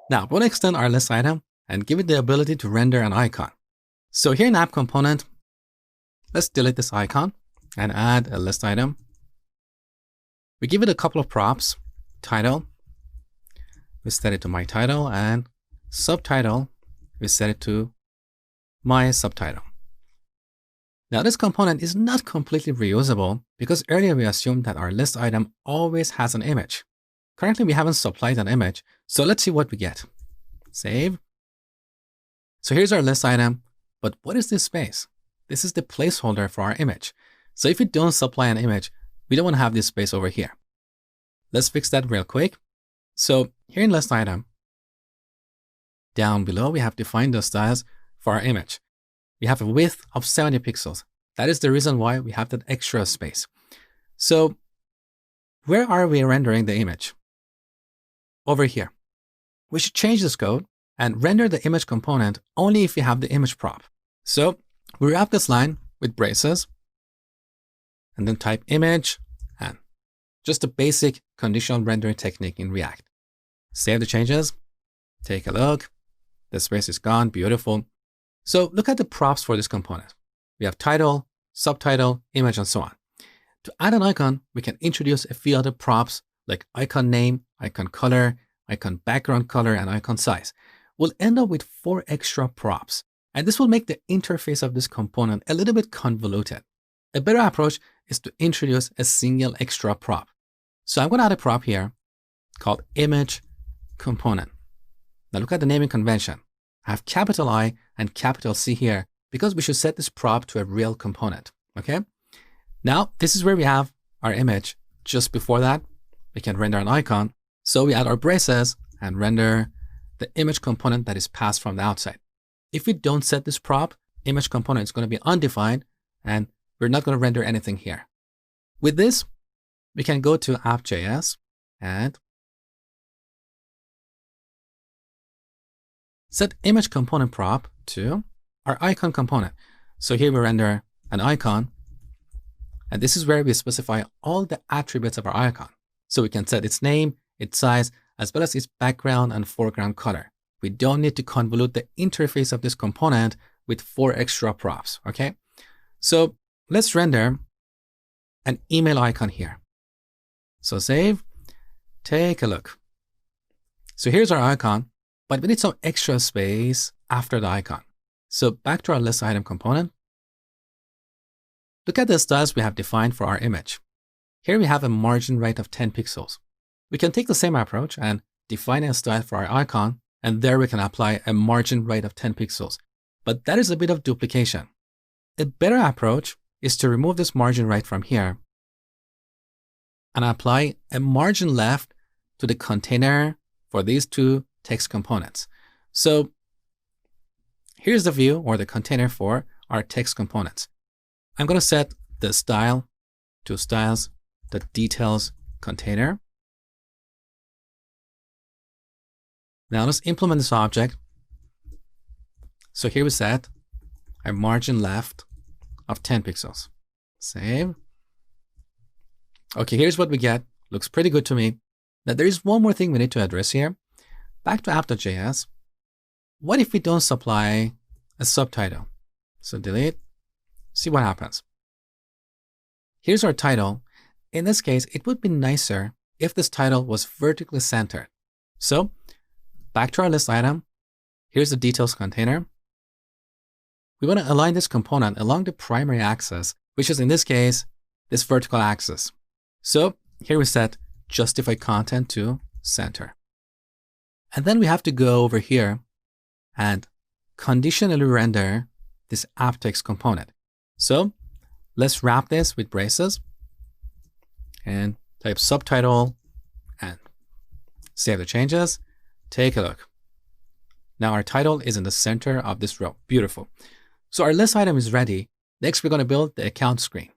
Now, we'll extend our list item and give it the ability to render an icon. So here in app component, let's delete this icon and add a list item. We give it a couple of props. Title, we set it to my title, and subtitle, we set it to my subtitle. Now this component is not completely reusable because earlier we assumed that our list item always has an image. Currently we haven't supplied an image, so let's see what we get. Save. So here's our list item, but what is this space? This is the placeholder for our image. So if we don't supply an image, we don't want to have this space over here. Let's fix that real quick. So here in list item, down below, we have defined the styles for our image. We have a width of 70 pixels. That is the reason why we have that extra space. So where are we rendering the image? Over here. We should change this code and render the image component only if we have the image prop. So we wrap this line with braces and then type image and just a basic conditional rendering technique in React. Save the changes. Take a look. The space is gone. Beautiful. So look at the props for this component. We have title, subtitle, image, and so on. To add an icon, we can introduce a few other props like icon name, icon color, icon background color, and icon size. We'll end up with 4 extra props, and this will make the interface of this component a little bit convoluted. A better approach is to introduce a single extra prop. So I'm going to add a prop here called image component. Now look at the naming convention. I have capital I and capital C here because we should set this prop to a real component. Okay. Now this is where we have our image. Just before that, we can render an icon. So we add our braces and render the image component that is passed from the outside. If we don't set this prop, image component is going to be undefined and we're not going to render anything here. With this, we can go to app.js and set image component prop to our icon component. So here we render an icon, and this is where we specify all the attributes of our icon. So we can set its name, its size, as well as its background and foreground color. We don't need to convolute the interface of this component with 4 extra props, okay? So let's render an email icon here. So save, take a look. So here's our icon, but we need some extra space after the icon. So back to our list item component. Look at the styles we have defined for our image. Here we have a margin right of 10 pixels. We can take the same approach and define a style for our icon, and there we can apply a margin right of 10 pixels. But that is a bit of duplication. A better approach is to remove this margin right from here and apply a margin left to the container for these 2 text components. So here's the view or the container for our text components. I'm going to set the style to styles, the details container. Now let's implement this object. So here we set a margin left of 10 pixels. Save. Okay, here's what we get. Looks pretty good to me. Now there is one more thing we need to address here. Back to app.js. What if we don't supply a subtitle? So delete. See what happens. Here's our title. In this case, it would be nicer if this title was vertically centered. So back to our list item. Here's the details container. We want to align this component along the primary axis, which is in this case, this vertical axis. So here we set justify content to center. And then we have to go over here and conditionally render this app text component. So let's wrap this with braces and type subtitle and save the changes. Take a look. Now our title is in the center of this row. Beautiful. So our list item is ready. Next, we're going to build the account screen.